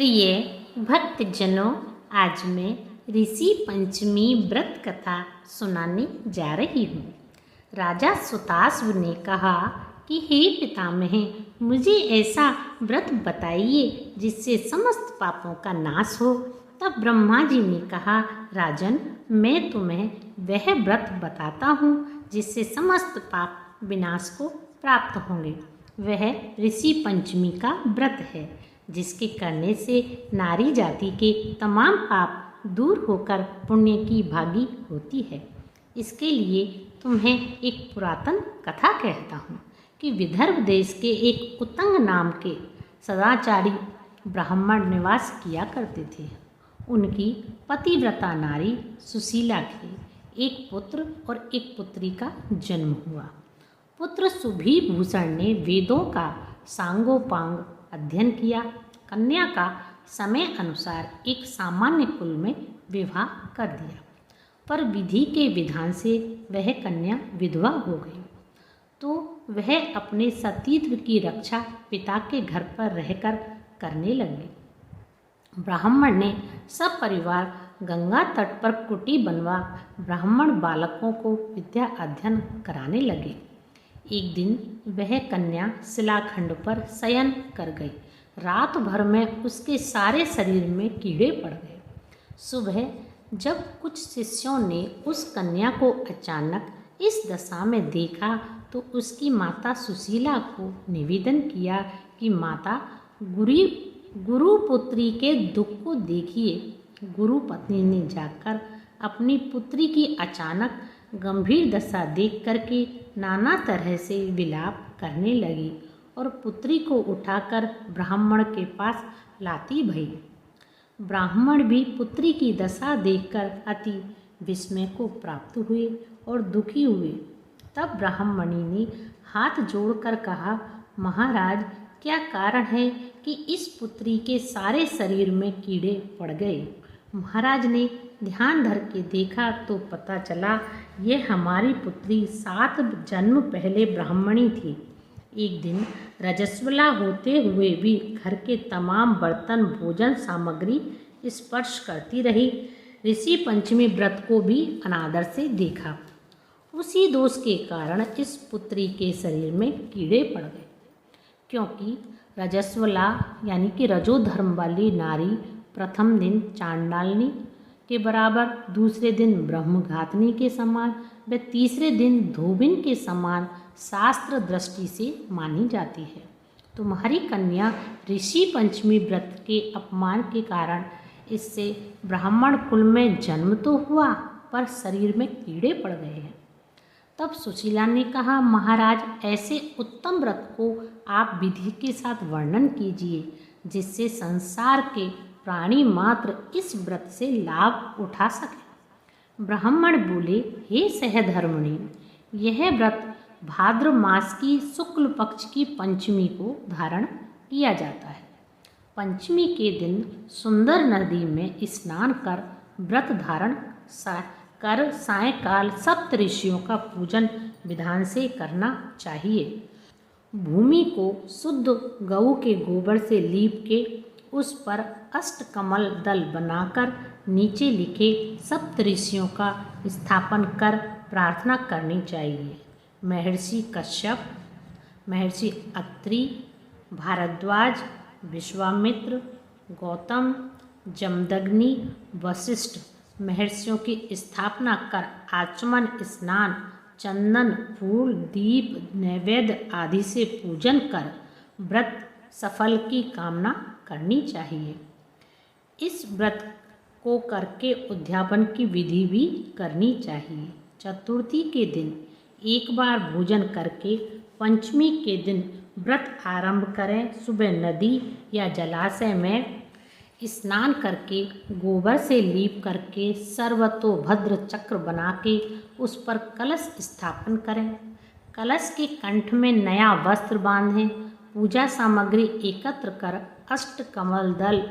प्रिय भक्तजनों, आज मैं ऋषि पंचमी व्रत कथा सुनाने जा रही हूँ। राजा सुताश्व ने कहा कि हे पितामह, मुझे ऐसा व्रत बताइए जिससे समस्त पापों का नाश हो। तब ब्रह्मा जी ने कहा, राजन, मैं तुम्हें वह व्रत बताता हूँ जिससे समस्त पाप विनाश को प्राप्त होंगे। वह ऋषि पंचमी का व्रत है, जिसके करने से नारी जाति के तमाम पाप दूर होकर पुण्य की भागी होती है। इसके लिए तुम्हें एक पुरातन कथा कहता हूँ कि विदर्भ देश के एक उत्तंग नाम के सदाचारी ब्राह्मण निवास किया करते थे। उनकी पतिव्रता नारी सुशीला के एक पुत्र और एक पुत्री का जन्म हुआ। पुत्र सुभीभूषण ने वेदों का सांगोपांग अध्ययन किया। कन्या का समय अनुसार एक सामान्य कुल में विवाह कर दिया, पर विधि के विधान से वह कन्या विधवा हो गई। तो वह अपने सतीत्व की रक्षा पिता के घर पर रहकर करने लगे। ब्राह्मण ने सब परिवार गंगा तट पर कुटी बनवा ब्राह्मण बालकों को विद्या अध्ययन कराने लगे। एक दिन वह कन्या शिलाखंड पर शयन कर गई। रात भर में उसके सारे शरीर में कीड़े पड़ गए। सुबह जब कुछ शिष्यों ने उस कन्या को अचानक इस दशा में देखा तो उसकी माता सुशीला को निवेदन किया कि माता, गुरु पुत्री के दुख को देखिए। गुरु पत्नी ने जाकर अपनी पुत्री की अचानक गंभीर दशा देख करके नाना तरह से विलाप करने लगी और पुत्री को उठाकर ब्राह्मण के पास लाती भई। ब्राह्मण भी पुत्री की दशा देखकर अति विस्मय को प्राप्त हुए और दुखी हुए। तब ब्राह्मणी ने हाथ जोड़कर कहा, महाराज, क्या कारण है कि इस पुत्री के सारे शरीर में कीड़े पड़ गए? महाराज ने ध्यान धर के देखा तो पता चला यह हमारी पुत्री 7 जन्म पहले ब्राह्मणी थी। एक दिन रजस्वला होते हुए भी घर के तमाम बर्तन, भोजन सामग्री स्पर्श करती रही। ऋषि पंचमी व्रत को भी अनादर से देखा। उसी दोष के कारण इस पुत्री के शरीर में कीड़े पड़ गए। क्योंकि रजस्वला यानी कि रजोधर्म वाली नारी प्रथम दिन चांडालनी के बराबर, दूसरे दिन ब्रह्मघातनी के समान व तीसरे दिन धोबिन के समान शास्त्र दृष्टि से मानी जाती है। तुम्हारी कन्या ऋषि पंचमी व्रत के अपमान के कारण इससे ब्राह्मण कुल में जन्म तो हुआ, पर शरीर में कीड़े पड़ गए हैं। तब सुशीला ने कहा, महाराज, ऐसे उत्तम व्रत को आप विधि के साथ वर्णन कीजिए जिससे संसार के प्राणी मात्र इस व्रत से लाभ उठा सके। ब्राह्मण बोले, हे सहधर्मिणी, यह व्रत भाद्र मास की शुक्ल पक्ष की पंचमी को धारण किया जाता है। पंचमी के दिन सुंदर नदी में स्नान कर व्रत धारण कर सायंकाल सप्त ऋषियों का पूजन विधान से करना चाहिए। भूमि को शुद्ध गऊ के गोबर से लीप के उस पर अष्टकमल दल बनाकर नीचे लिखे सप्त ऋषियों का स्थापन कर प्रार्थना करनी चाहिए। महर्षि कश्यप, महर्षि अत्रि, भारद्वाज, विश्वामित्र, गौतम, जमदग्नि, वशिष्ठ महर्षियों की स्थापना कर आचमन, स्नान, चंदन, फूल, दीप, नैवेद्य आदि से पूजन कर व्रत सफल की कामना करनी चाहिए। इस व्रत को करके उद्यापन की विधि भी करनी चाहिए। चतुर्थी के दिन एक बार भोजन करके पंचमी के दिन व्रत आरंभ करें। सुबह नदी या जलाशय में स्नान करके गोबर से लीप करके सर्वतोभद्र चक्र बना के उस पर कलश स्थापन करें। कलश के कंठ में नया वस्त्र बांधें। पूजा सामग्री एकत्र कर अष्टकमल दल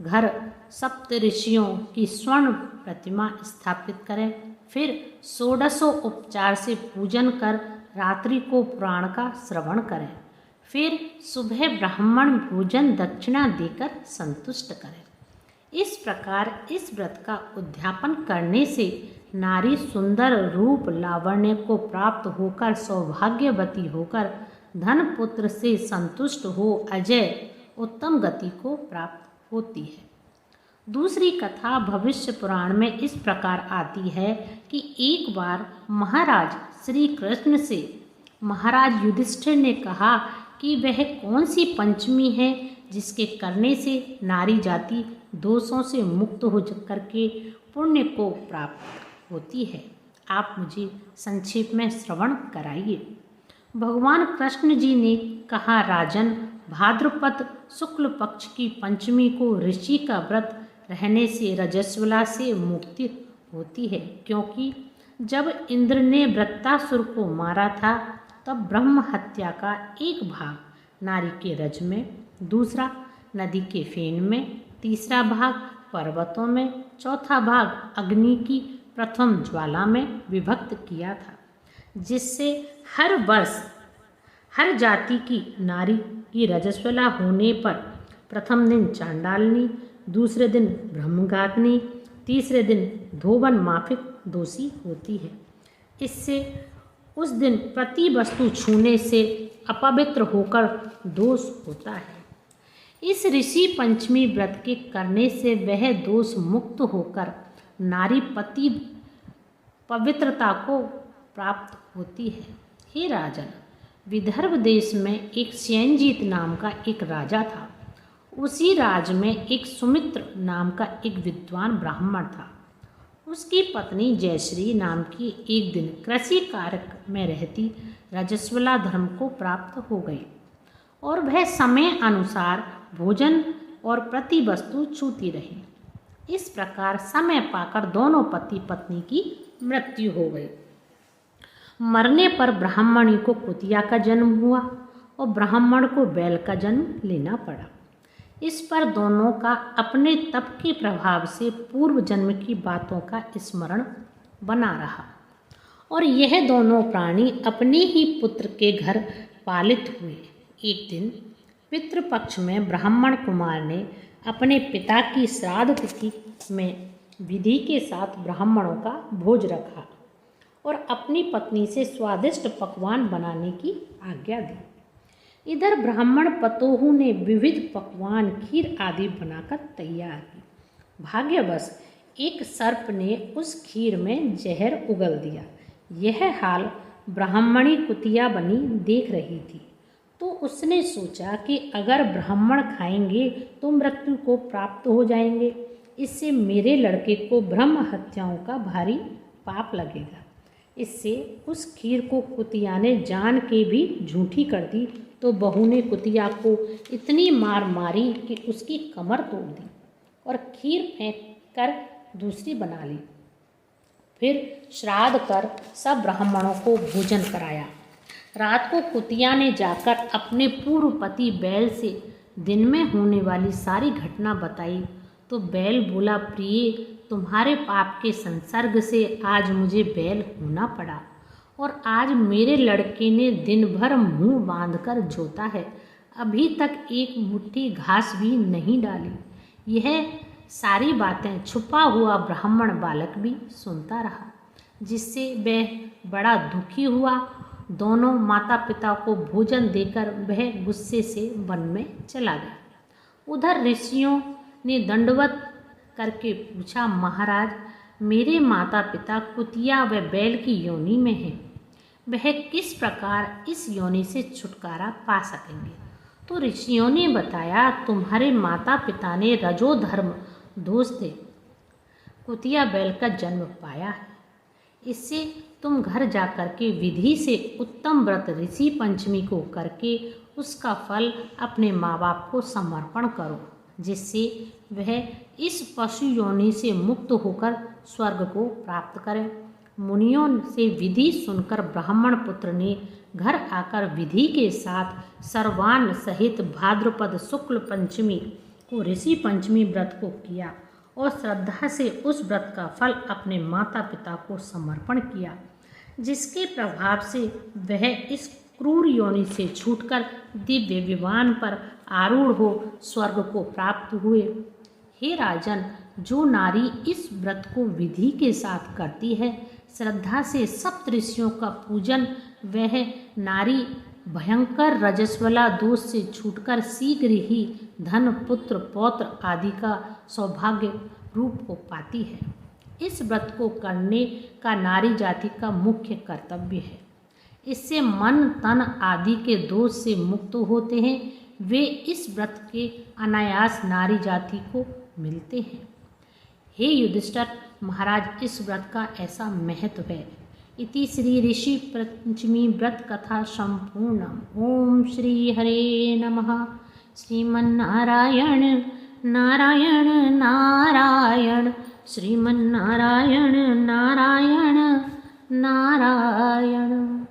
घर सप्त ऋषियों की स्वर्ण प्रतिमा स्थापित करें। फिर षोडशों उपचार से पूजन कर रात्रि को पुराण का श्रवण करें। फिर सुबह ब्राह्मण भोजन दक्षिणा देकर संतुष्ट करें। इस प्रकार इस व्रत का उद्यापन करने से नारी सुंदर रूप लावण्य को प्राप्त होकर सौभाग्यवती होकर धन पुत्र से संतुष्ट हो अजय उत्तम गति को प्राप्त होती है। दूसरी कथा भविष्य पुराण में इस प्रकार आती है कि एक बार महाराज श्री कृष्ण से महाराज युधिष्ठिर ने कहा कि वह कौन सी पंचमी है जिसके करने से नारी जाति दोषों से मुक्त हो करके पुण्य को प्राप्त होती है। आप मुझे संक्षेप में श्रवण कराइए। भगवान कृष्ण जी ने कहा, राजन, भाद्रपद शुक्ल पक्ष की पंचमी को ऋषि का व्रत रहने से रजस्वला से मुक्ति होती है, क्योंकि जब इंद्र ने वृत्तासुर को मारा था तब ब्रह्म हत्या का एक भाग नारी के रज में, दूसरा नदी के फेन में, तीसरा भाग पर्वतों में, चौथा भाग अग्नि की प्रथम ज्वाला में विभक्त किया था, जिससे हर वर्ष हर जाति की नारी की रजस्वला होने पर प्रथम दिन चांडालनी, दूसरे दिन ब्रह्मघातनी, तीसरे दिन धोबन माफिक दोषी होती है। इससे उस दिन प्रति वस्तु छूने से अपवित्र होकर दोष होता है। इस ऋषि पंचमी व्रत के करने से वह दोष मुक्त होकर नारी पति पवित्रता को प्राप्त होती है। हे राजन, विदर्भ देश में एक सेनजीत नाम का एक राजा था। उसी राज में एक सुमित्र नाम का एक विद्वान ब्राह्मण था। उसकी पत्नी जयश्री नाम की एक दिन कृषि कार्य में रहती रजस्वला धर्म को प्राप्त हो गई और वह समय अनुसार भोजन और प्रति वस्तु छूती रही। इस प्रकार समय पाकर दोनों पति पत्नी की मृत्यु हो गई। मरने पर ब्राह्मणी को कुतिया का जन्म हुआ और ब्राह्मण को बैल का जन्म लेना पड़ा। इस पर दोनों का अपने तप के प्रभाव से पूर्व जन्म की बातों का स्मरण बना रहा और यह दोनों प्राणी अपने ही पुत्र के घर पालित हुए। एक दिन पितृपक्ष में ब्राह्मण कुमार ने अपने पिता की श्राद्ध तिथि में विधि के साथ ब्राह्मणों का भोज रखा और अपनी पत्नी से स्वादिष्ट पकवान बनाने की आज्ञा दी। इधर ब्राह्मण पतोहू ने विविध पकवान खीर आदि बनाकर तैयार की। भाग्यवश एक सर्प ने उस खीर में जहर उगल दिया। यह हाल ब्राह्मणी कुतिया बनी देख रही थी, तो उसने सोचा कि अगर ब्राह्मण खाएंगे तो मृत्यु को प्राप्त हो जाएंगे, इससे मेरे लड़के को ब्रह्म हत्याओं का भारी पाप लगेगा। इससे उस खीर को कुतिया ने जान के भी झूठी कर दी, तो बहू ने कुतिया को इतनी मार मारी कि उसकी कमर तोड़ दी और खीर फेंक कर दूसरी बना ली। फिर श्राद्ध कर सब ब्राह्मणों को भोजन कराया। रात को कुतिया ने जाकर अपने पूर्व पति बैल से दिन में होने वाली सारी घटना बताई, तो बैल बोला, प्रिय, तुम्हारे पाप के संसर्ग से आज मुझे बैल होना पड़ा और आज मेरे लड़के ने दिन भर मुंह बांधकर जोता है, अभी तक एक मुट्ठी घास भी नहीं डाली। यह सारी बातें छुपा हुआ ब्राह्मण बालक भी सुनता रहा, जिससे वह बड़ा दुखी हुआ। दोनों माता पिता को भोजन देकर वह गुस्से से वन में चला गया। उधर ऋषियों ने दंडवत करके पूछा, महाराज, मेरे माता पिता कुतिया व बैल की योनि में हैं, वह किस प्रकार इस योनि से छुटकारा पा सकेंगे? तो ऋषियों ने बताया, तुम्हारे माता पिता ने रजोधर्म दोष से कुतिया बैल का जन्म पाया है। इससे तुम घर जाकर के विधि से उत्तम व्रत ऋषि पंचमी को करके उसका फल अपने माँ बाप को समर्पण करो, जिससे वह इस पशु योनि से मुक्त होकर स्वर्ग को प्राप्त करें। मुनियों से विधि सुनकर ब्राह्मण पुत्र ने घर आकर विधि के साथ सर्वान्न सहित भाद्रपद शुक्ल पंचमी को ऋषि पंचमी व्रत को किया और श्रद्धा से उस व्रत का फल अपने माता पिता को समर्पण किया, जिसके प्रभाव से वह इस क्रूर योनि से छूटकर दिव्य विमान पर आरूढ़ हो स्वर्ग को प्राप्त हुए। हे राजन, जो नारी इस व्रत को विधि के साथ करती है, श्रद्धा से सप्तऋषियों का पूजन, वह नारी भयंकर रजस्वला दोष से छूटकर शीघ्र ही धन, पुत्र, पौत्र आदि का सौभाग्य रूप को पाती है। इस व्रत को करने का नारी जाति का मुख्य कर्तव्य है। इससे मन, तन आदि के दोष से मुक्त होते हैं। वे इस व्रत के अनायास नारी जाति को मिलते हैं। हे युधिष्ठिर महाराज, इस व्रत का ऐसा महत्व है। इति श्री ऋषि पंचमी व्रत कथा संपूर्णम। ओम श्री हरे नमः। श्रीमन्नारायण नारायण नारायण, श्रीमन्नारायण नारायण नारायण।